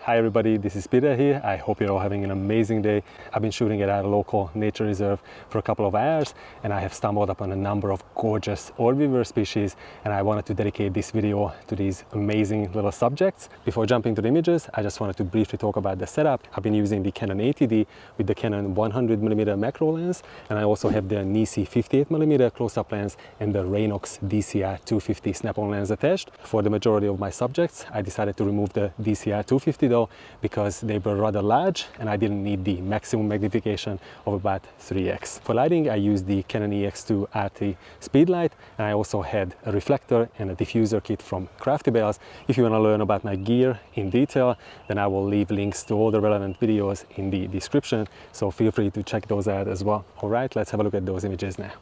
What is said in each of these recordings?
Hi everybody, this is Peter here. I hope you're all having an amazing day. I've been shooting at a local nature reserve for a couple of hours and I have stumbled upon a number of gorgeous orb-weaver species, and I wanted to dedicate this video to these amazing little subjects. Before jumping to the images, I just wanted to briefly talk about the setup. I've been using the Canon ATD with the Canon 100mm macro lens, and I also have the Nisi58mm close-up lens and the Raynox DCR-250 snap-on lens attached. For the majority of my subjects, I decided to remove the DCR-250 because they were rather large and I didn't need the maximum magnification of about 3x. For lighting, I used the Canon EF2 RT speed light, and I also had a reflector and a diffuser kit from Crafty Bells. If you want to learn about my gear in detail, then I will leave links to all the relevant videos in the description, so feel free to check those out as well. Alright, let's have a look at those images now.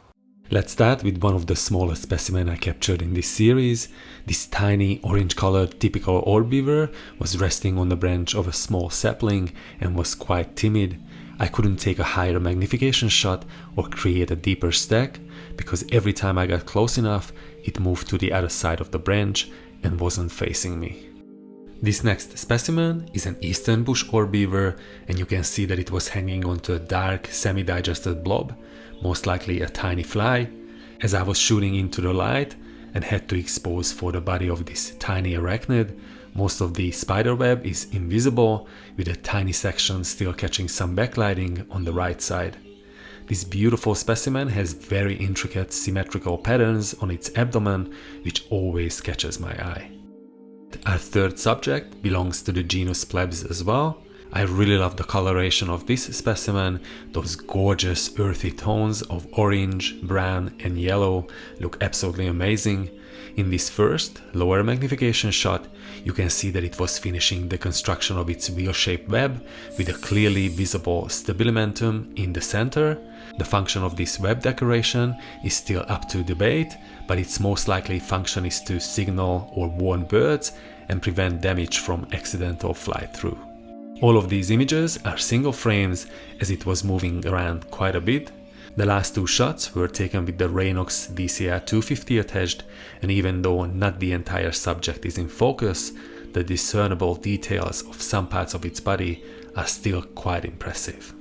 Let's start with one of the smallest specimens I captured in this series. This tiny orange-colored typical orb-weaver was resting on the branch of a small sapling and was quite timid. I couldn't take a higher magnification shot or create a deeper stack because every time I got close enough, it moved to the other side of the branch and wasn't facing me. This next specimen is an eastern bush orb-weaver, and you can see that it was hanging onto a dark, semi-digested blob, most likely a tiny fly. As I was shooting into the light and had to expose for the body of this tiny arachnid, most of the spider web is invisible, with a tiny section still catching some backlighting on the right side. This beautiful specimen has very intricate symmetrical patterns on its abdomen, which always catches my eye. Our third subject belongs to the genus Plebs as well. I really love the coloration of this specimen. Those gorgeous earthy tones of orange, brown and yellow look absolutely amazing. In this first, lower magnification shot, you can see that it was finishing the construction of its wheel-shaped web with a clearly visible stabilimentum in the center. The function of this web decoration is still up to debate, but its most likely function is to signal or warn birds and prevent damage from accidental fly-through. All of these images are single frames, as it was moving around quite a bit. The last two shots were taken with the Raynox DCR-250 attached, and even though not the entire subject is in focus, the discernible details of some parts of its body are still quite impressive.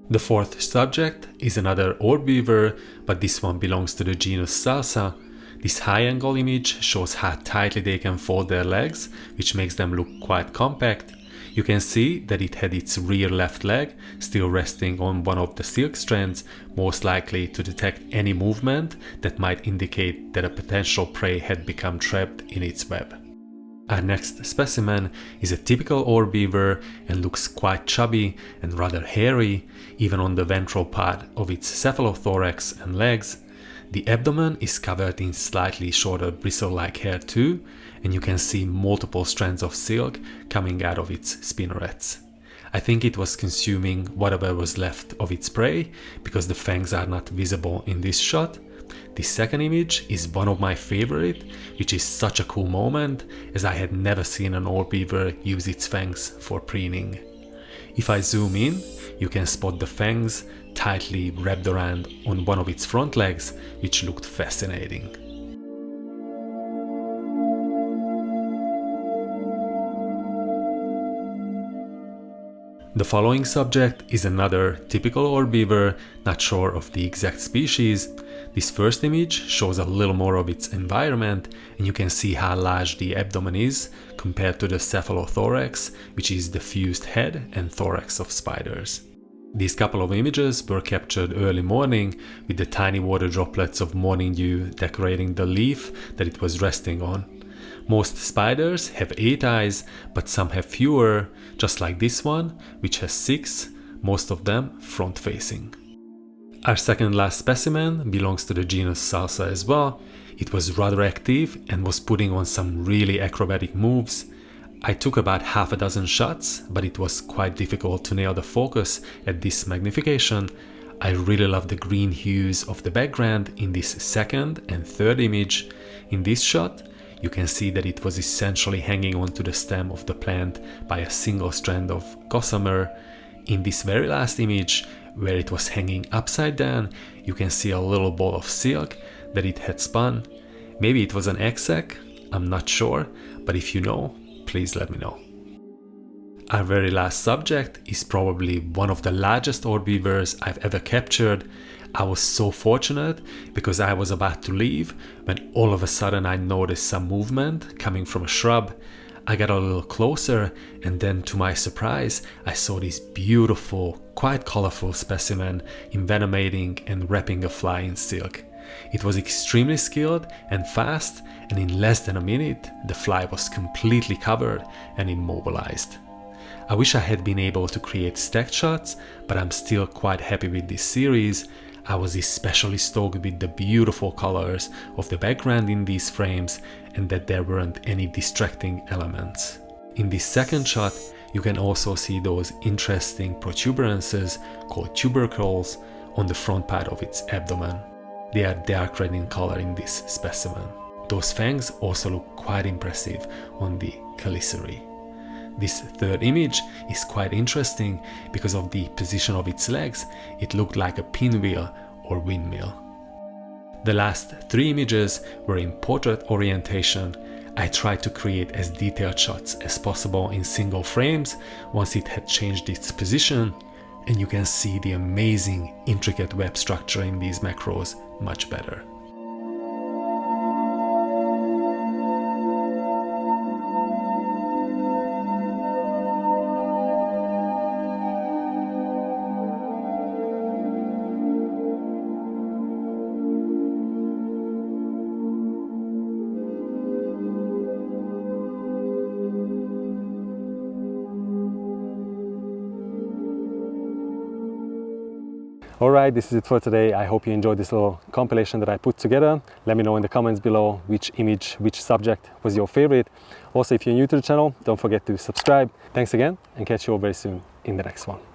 The fourth subject is another orb-weaver, but this one belongs to the genus Salsa. This high-angle image shows how tightly they can fold their legs, which makes them look quite compact. You can see that it had its rear left leg still resting on one of the silk strands, most likely to detect any movement that might indicate that a potential prey had become trapped in its web. Our next specimen is a typical orb-weaver and looks quite chubby and rather hairy, even on the ventral part of its cephalothorax and legs. The abdomen is covered in slightly shorter bristle-like hair too, and you can see multiple strands of silk coming out of its spinnerets. I think it was consuming whatever was left of its prey, because the fangs are not visible in this shot. This second image is one of my favorite, which is such a cool moment, as I had never seen an orb-weaver use its fangs for preening. If I zoom in, you can spot the fangs tightly wrapped around on one of its front legs, which looked fascinating. The following subject is another typical orb-weaver, not sure of the exact species. This first image shows a little more of its environment, and you can see how large the abdomen is compared to the cephalothorax, which is the fused head and thorax of spiders. These couple of images were captured early morning, with the tiny water droplets of morning dew decorating the leaf that it was resting on. Most spiders have 8 eyes, but some have fewer, just like this one, which has 6, most of them front-facing. Our second last specimen belongs to the genus Salsa as well. It was rather active and was putting on some really acrobatic moves. I took about half a dozen shots, but it was quite difficult to nail the focus at this magnification. I really love the green hues of the background in this second and third image. In this shot, you can see that it was essentially hanging onto the stem of the plant by a single strand of gossamer. In this very last image, where it was hanging upside down, you can see a little ball of silk that it had spun. Maybe it was an egg sac, I'm not sure, but if you know, please let me know. Our very last subject is probably one of the largest orb-weavers I've ever captured. I was so fortunate because I was about to leave when all of a sudden I noticed some movement coming from a shrub. I got a little closer, and then to my surprise I saw this beautiful, quite colorful specimen envenomating and wrapping a fly in silk. It was extremely skilled and fast, and in less than a minute the fly was completely covered and immobilized. I wish I had been able to create stacked shots, but I'm still quite happy with this series. I was especially stoked with the beautiful colors of the background in these frames and that there weren't any distracting elements. In this second shot, you can also see those interesting protuberances called tubercles on the front part of its abdomen. They are dark red in color in this specimen. Those fangs also look quite impressive on the chelicerae. This third image is quite interesting because of the position of its legs. It looked like a pinwheel or windmill. The last three images were in portrait orientation. I tried to create as detailed shots as possible in single frames once it had changed its position, and you can see the amazing intricate web structure in these macros much better. Alright, this is it for today. I hope you enjoyed this little compilation that I put together. Let me know in the comments below which image, which subject was your favorite. Also, if you're new to the channel, don't forget to subscribe. Thanks again, and catch you all very soon in the next one.